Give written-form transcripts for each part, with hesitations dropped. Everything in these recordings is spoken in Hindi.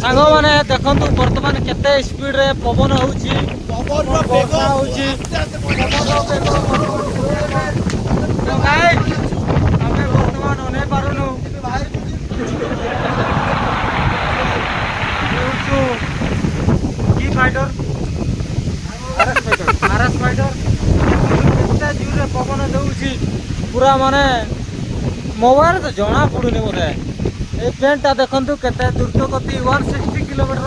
सांग मैंने देखु बर्तमान केते स्पीड रे पवन होउची पवन रो बेग होउची तो गाइस हमें बर्तमान होने पारुनु की फाइटर आरएस फाइटर केते जोरे पवन दउची पूरा माने मोबाइल तो जना पड़ुनी बोले ए ट्रेनटा देखु केते द्रुत गति 160 किलोमीटर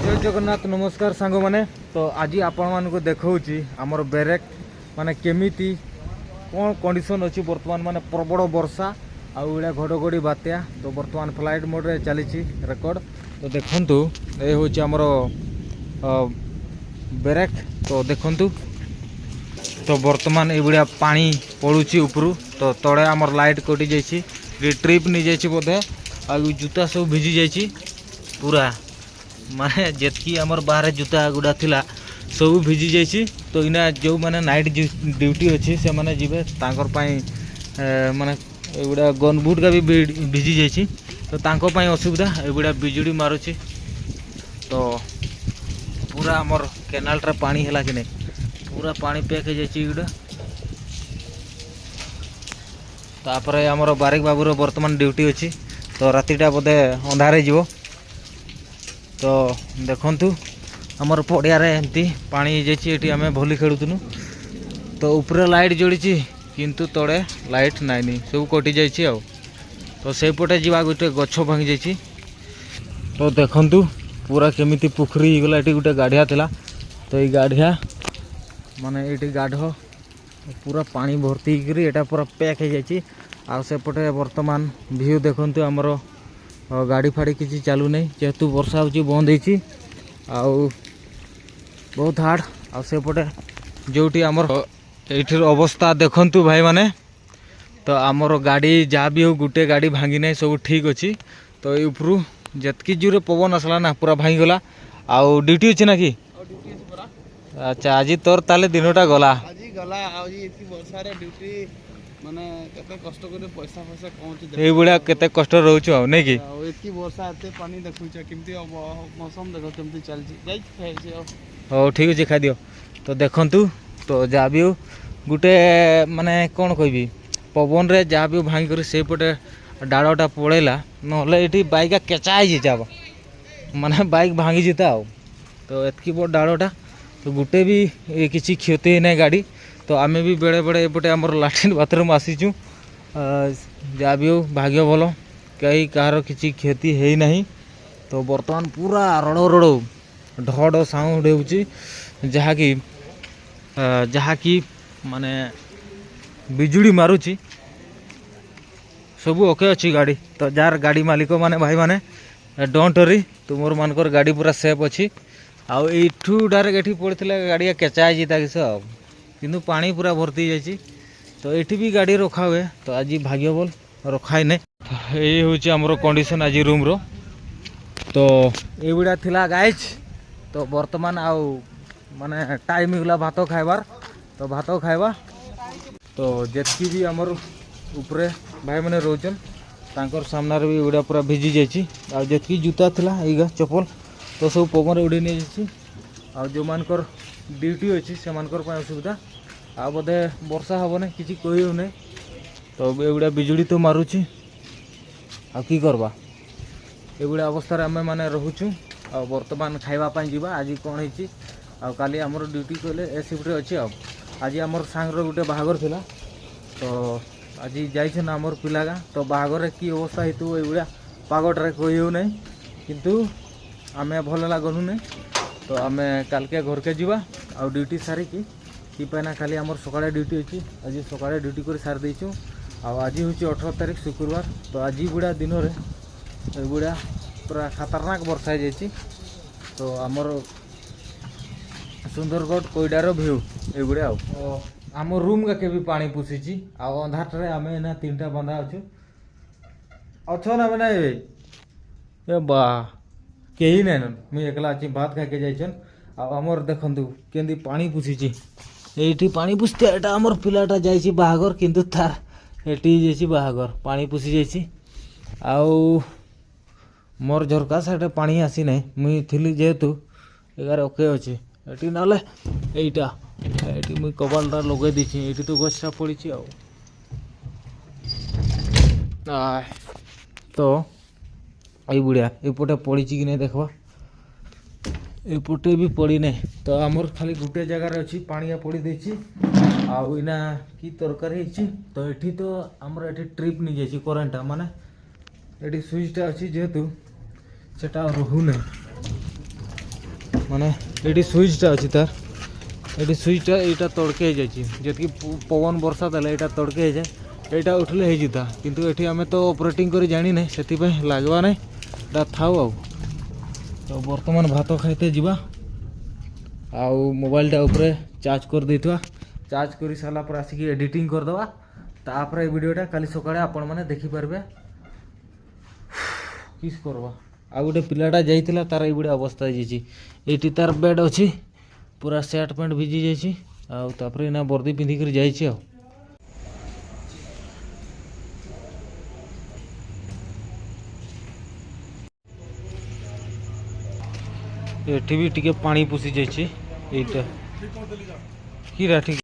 जय जगन्नाथ नमस्कार सांग माने तो आज आपण मान को देखौची हमर ब्रेक माने केमिति कोन कंडीशन अछि वर्तमान माने प्रबल वर्षा आ इडा घडघडी बात्या तो वर्तमान फ्लाइट मोड रे चली रेकॉर्ड तो देखंतु ए होची हमर ब्रेक तो देखंतु तो वर्तमान ये पानी पड़ुची उपरू तो तड़े आमर लाइट कटि जाइए ट्रिप नहीं जाइए बोधे आ जूता सब भिजी जाइए पूरा माने जेतकी आमर बाहर जूता गुड़ा थिला सब भिजी जाइए तो इना जो माने नाइट ड्यूटी अच्छी से माने जीवे तांकर पाई माने एगुड़ा गन बुट का भी भिजी जाइए तो तांको पाई असुविधा एगुड़ा बिजुड़ी मारुची तो पूरा आमर केनाल रे पानी हैला कि नहीं पूरा पानी पैक हो जाए तापर आमर बारिक बाबूर बर्तमान ड्यूटी अच्छी तो रातिटा बोधे अंधारे जीव तो देखंतु आमर पड़िया एमती पानी जाइए आम भली खेलुनु तो ऊपर लाइट जोड़ी किंतु तड़े लाइट नाइनी सब कटि जाइए तो सेपटे जा गोटे गछ भांगी जाइए तो देखंतु पूरा केमिति पुखरी गला ये गोटे गाढ़िया थिला तो ये गाढ़िया माने ये गाढ़ पूरा पानी भर्ती करी एटा पूरा पैक हो जाइए आ सेपटे वर्तमान व्यू देखंतु आमर गाड़ी फाड़ी किसी चालू नहीं जेहेतु वर्षा हो बंद होती बहुत हार्ड आ सेपटे जोटी आमर ये अवस्था देखंतु भाई माने तो आमर गाड़ी जहाँ भी हो गोटे गाड़ी भांगी नहीं सब ठीक अच्छी तो ये उपरू जितकी जोरे पवन आसला ना पूरा भांगी गला आउ ड्यूटी अच्छी ना कि अच्छा आज तोर ताले दिनटा गला आज गला आज इतनी वर्षा रे ड्यूटी माने केते कष्ट करे पैसा पैसा पहुंच ए बुढ़ा केते कष्ट रहउछ नै कि इतनी वर्षा एते पानी देखुछ केमती मौसम देखो केमती चलछि जाई फेर हो ठीक अछि खा दियो तो देखंतु तो जा भी गुटे माने कोन कहबी पवन रे जा भी भांगी कर से पटे डाळटा पळेला नहले एठी बाइक केचाई जाबा माने बाइक भांगी जिता तो एतकी बड़ डाळटा तो गोटे भी किसी क्षति नहीं गाड़ी तो आम भी बेले बेले एपटे आमर लाट्रिन बाथरूम आसीचु जहाँ भी हो भाग्य भल कहीं कहार किसी क्षति है नहीं तो बर्तमान पूरा रड़ रड़ ढड़ साउंड जहाँकि माने बिजुड़ी मारुची सब ओके अच्छी गाड़ी तो जार गाड़ी मालिक माने भाई माने डोंट वरी तुमर मानकर गाड़ी पूरा सेफ अच्छी आउ एठू डायरेक्ट ये पड़ता गाड़ी केचाई किस किंतु पानी पूरा भर्ती जाइए तो ये भी गाड़ी रखा हुए तो आज भाग्य बोल रखाई नहीं ये हूँ आमर कंडीशन आज रूम रो तो ये गुड़ा थिला गाइज तो वर्तमान आउ माने टाइम गला भात खाइबार तो भात खाइबा तो जितकी भी आमर ऊपर भाई मैंने रोचन तांकर सामना भी गुड़ा पूरा भिजी जाइए आ जितकी जूता थिला एगा चप्पल तो सब पवन उड़ी नहीं जाइए आ जो मानकर ड्यूटी अच्छी से मानकर असुविधा आ बोधे वर्षा हम ना किसी कही हो नहीं तो एगुड़ा बिजुड़ी तो मारुची आ की करबा एगुड़ा अवस्था आम मैंने रोचु आ बर्तमान खावाई जावा आज कौन है आ काली आमर ड्यूटी कहले ए शिफ्ट अच्छे आज आमर सांगर गोटे बाहागर थिला तो आज जाइछन आमर पिलागा तो बाहागर की अवस्था हेतु एगुड़ा पागटे कही हो नहीं किंतु आमे भल लगनु नहीं तो आमे काल के घर के जीवा आ ड्यूटी सारिकी कि पैना खाली आमर सकाळे ड्यूटी अच्छी आज सकाळे ड्यूटी कर सारी देचु आज हूँ 18 तारीख शुक्रवार तो आज गुड़ा दिन में गुड़ा पूरा खतरनाक वर्षा हो जाइए तो आमर सुंदरगढ़ कोईडार भ्यू एगुड़ा आम रूम का भी पानी पुषी अंधारे आम एना 3टा बंधा अच्छु अच्छ ना मैंने ए बा कहीं नहीं मुझे एकला अच्छी भात खाके जाइछन आमर देखंतु केंदी पानी पुषी ये पानी पुषते एटा आमर पिलाटा जाइछि बाहागर किंतु तार एटी जाइए बाहागर पानी पुसी जाइए आउ मोर झरका साइड पानी आसी ना मुई थी जेहेतु एगार ओके अच्छे ये ना यहीटा ये मुई कबाटा लगे देती ये तो गछटा पड़ी तो ये बुढ़िया एपटे पड़ी कि नहीं देखवा एपटे भी पड़ी नहीं तो आमर खाली गोटे जगार अच्छी पानिया पड़ी देछि आउ इना की तरकारी तो ये तो आमर ये ट्रिप नहीं जाइए करेन्टा माने ये स्विचटा अच्छी जेहेतु सेटा रहू ना माने ये स्विचटा अच्छी तार ये स्विचटा यहाँ तड़के जी पवन बर्षा देले यहाँ तड़के जाए यहाँ उठले होता किंतु ये आम तो ऑपरेटिंग कर जानी ना से लगवा ना था तो बर्तमान भात खाइते जीवा आउ मोबाइलटा ऊपर चार्ज कर देथवा चार्ज कर सारा पर आसिक एडिटिंग करदे तापर ये वीडियोटा काली सकाळे आपण माने देखि पारबे किस करवा आ गोटे पिलाटा जाइतिला तार ये बुढ़िया अवस्था जाइए ये तार बेड अच्छी पूरा शर्ट पैंट भिजी जाइए आउ तापर ना वर्दी पिंधिक जाइए एठी भी टिके पानी पुसी जाइए एटा कीरा ठीक